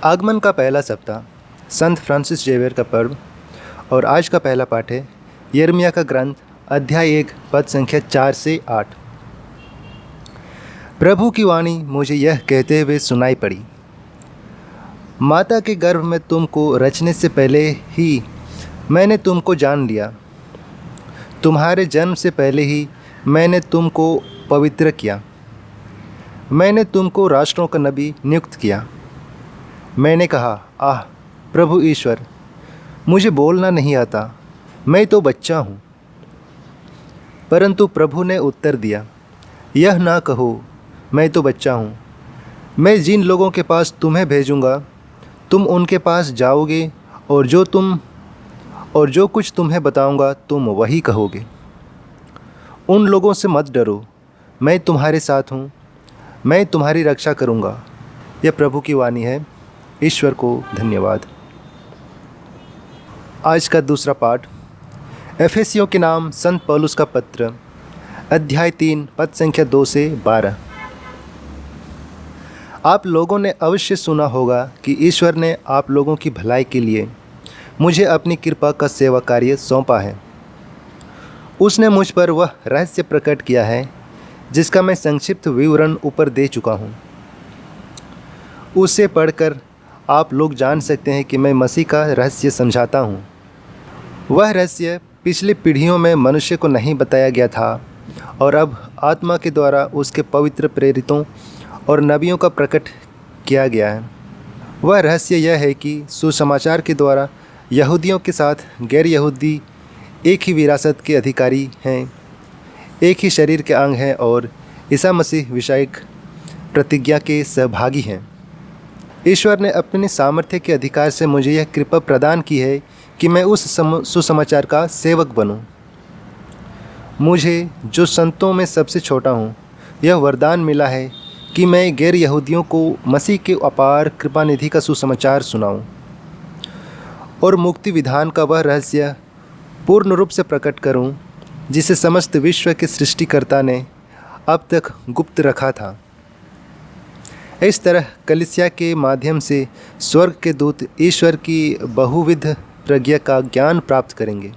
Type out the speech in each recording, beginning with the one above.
आगमन का पहला सप्ताह, संत फ्रांसिस जेवियर का पर्व। और आज का पहला पाठ है यिर्मयाह का ग्रंथ, अध्याय 1, पद संख्या 4 से 8। प्रभु की वाणी मुझे यह कहते हुए सुनाई पड़ी, माता के गर्भ में तुमको रचने से पहले ही मैंने तुमको जान लिया, तुम्हारे जन्म से पहले ही मैंने तुमको पवित्र किया। मैंने तुमको राष्ट्रों का नबी नियुक्त किया। मैंने कहा, आह प्रभु ईश्वर, मुझे बोलना नहीं आता, मैं तो बच्चा हूँ। परंतु प्रभु ने उत्तर दिया, यह ना कहो, मैं तो बच्चा हूँ। मैं जिन लोगों के पास तुम्हें भेजूँगा, तुम उनके पास जाओगे और जो कुछ तुम्हें बताऊँगा तुम वही कहोगे। उन लोगों से मत डरो, मैं तुम्हारे साथ हूँ, मैं तुम्हारी रक्षा करूँगा। यह प्रभु की वाणी है। ईश्वर को धन्यवाद। आज का दूसरा पाठ एफेसियों के नाम संत पौलुस का पत्र, अध्याय 3, पद संख्या 2 से 12। आप लोगों ने अवश्य सुना होगा कि ईश्वर ने आप लोगों की भलाई के लिए मुझे अपनी कृपा का सेवा कार्य सौंपा है। उसने मुझ पर वह रहस्य प्रकट किया है जिसका मैं संक्षिप्त विवरण ऊपर दे चुका हूँ। उसे पढ़कर आप लोग जान सकते हैं कि मैं मसीह का रहस्य समझाता हूँ। वह रहस्य पिछली पीढ़ियों में मनुष्य को नहीं बताया गया था और अब आत्मा के द्वारा उसके पवित्र प्रेरितों और नबियों का प्रकट किया गया है। वह रहस्य यह है कि सुसमाचार के द्वारा यहूदियों के साथ गैर यहूदी एक ही विरासत के अधिकारी हैं, एक ही शरीर के अंग हैं और ईसा मसीह विषयक प्रतिज्ञा के सहभागी हैं। ईश्वर ने अपने सामर्थ्य के अधिकार से मुझे यह कृपा प्रदान की है कि मैं उस सुसमाचार का सेवक बनूं। मुझे, जो संतों में सबसे छोटा हूं, यह वरदान मिला है कि मैं गैर यहूदियों को मसीह के अपार कृपानिधि का सुसमाचार सुनाऊं और मुक्ति विधान का वह रहस्य पूर्ण रूप से प्रकट करूं जिसे समस्त विश्व के सृष्टिकर्ता ने अब तक गुप्त रखा था। इस तरह कलीसिया के माध्यम से स्वर्ग के दूत ईश्वर की बहुविध प्रज्ञा का ज्ञान प्राप्त करेंगे।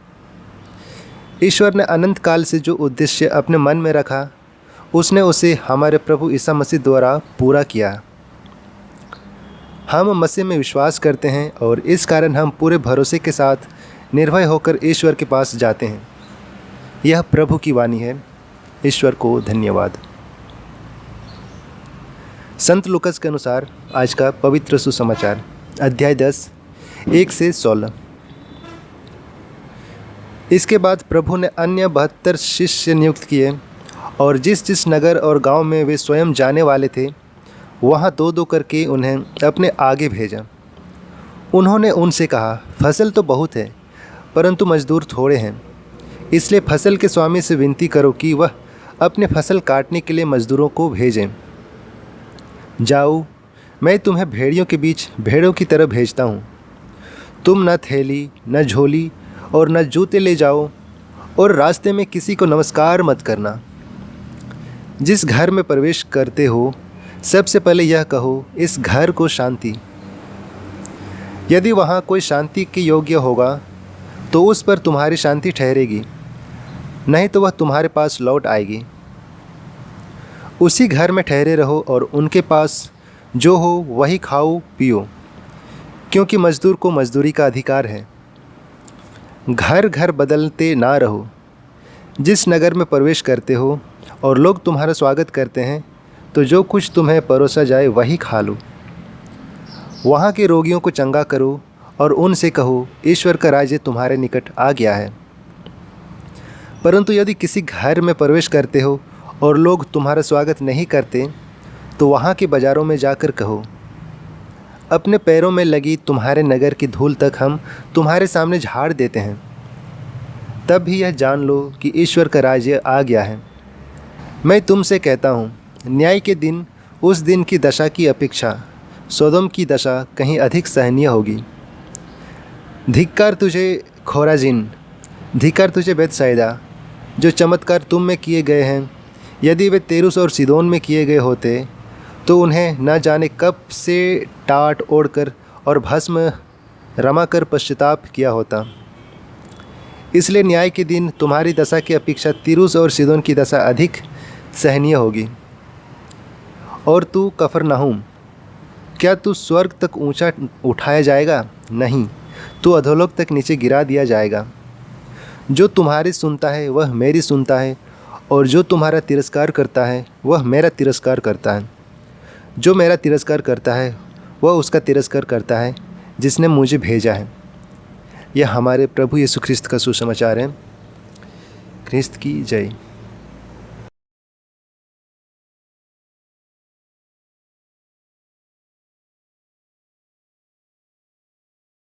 ईश्वर ने अनंत काल से जो उद्देश्य अपने मन में रखा, उसने उसे हमारे प्रभु ईसा मसीह द्वारा पूरा किया। हम मसीह में विश्वास करते हैं और इस कारण हम पूरे भरोसे के साथ निर्भय होकर ईश्वर के पास जाते हैं। यह प्रभु की वाणी है। ईश्वर को धन्यवाद। संत लूकास के अनुसार आज का पवित्र सुसमाचार, अध्याय 10, 1 से 16। इसके बाद प्रभु ने अन्य 72 शिष्य नियुक्त किए और जिस जिस नगर और गांव में वे स्वयं जाने वाले थे, वहां दो दो करके उन्हें अपने आगे भेजा। उन्होंने उनसे कहा, फसल तो बहुत है परंतु मजदूर थोड़े हैं, इसलिए फसल के स्वामी से विनती करो कि वह अपने फसल काटने के लिए मजदूरों को भेजें। जाओ, मैं तुम्हें भेड़ियों के बीच भेड़ों की तरह भेजता हूँ। तुम न थैली, न झोली और न जूते ले जाओ और रास्ते में किसी को नमस्कार मत करना। जिस घर में प्रवेश करते हो, सबसे पहले यह कहो, इस घर को शांति। यदि वहाँ कोई शांति के योग्य होगा तो उस पर तुम्हारी शांति ठहरेगी, नहीं तो वह तुम्हारे पास लौट आएगी। उसी घर में ठहरे रहो और उनके पास जो हो वही खाओ पियो, क्योंकि मजदूर को मजदूरी का अधिकार है। घर घर बदलते ना रहो। जिस नगर में प्रवेश करते हो और लोग तुम्हारा स्वागत करते हैं, तो जो कुछ तुम्हें परोसा जाए वही खा लो। वहाँ के रोगियों को चंगा करो और उनसे कहो, ईश्वर का राज्य तुम्हारे निकट आ गया है। परंतु यदि किसी घर में प्रवेश करते हो और लोग तुम्हारा स्वागत नहीं करते, तो वहाँ के बाज़ारों में जाकर कहो, अपने पैरों में लगी तुम्हारे नगर की धूल तक हम तुम्हारे सामने झाड़ देते हैं। तब भी यह जान लो कि ईश्वर का राज्य आ गया है। मैं तुमसे कहता हूँ, न्याय के दिन उस दिन की दशा की अपेक्षा सोदोम की दशा कहीं अधिक सहनीय होगी। धिक्कार तुझे खोराजिन, धिक्कार तुझे बेतसैदा, जो चमत्कार तुम में किए गए हैं, यदि वे तीरुस और सीदोन में किए गए होते, तो उन्हें न जाने कब से टाट ओढ़कर और भस्म रमाकर पश्चाताप किया होता। इसलिए न्याय के दिन तुम्हारी दशा की अपेक्षा तीरूस और सीदोन की दशा अधिक सहनीय होगी। और तू कफरनहूम, क्या तू स्वर्ग तक ऊंचा उठाया जाएगा? नहीं, तू अधोलोक तक नीचे गिरा दिया जाएगा। जो तुम्हारी सुनता है वह मेरी सुनता है, और जो तुम्हारा तिरस्कार करता है वह मेरा तिरस्कार करता है। जो मेरा तिरस्कार करता है वह उसका तिरस्कार करता है जिसने मुझे भेजा है। यह हमारे प्रभु यीशु ख्रिस्त का सुसमाचार है। ख्रिस्त की जय।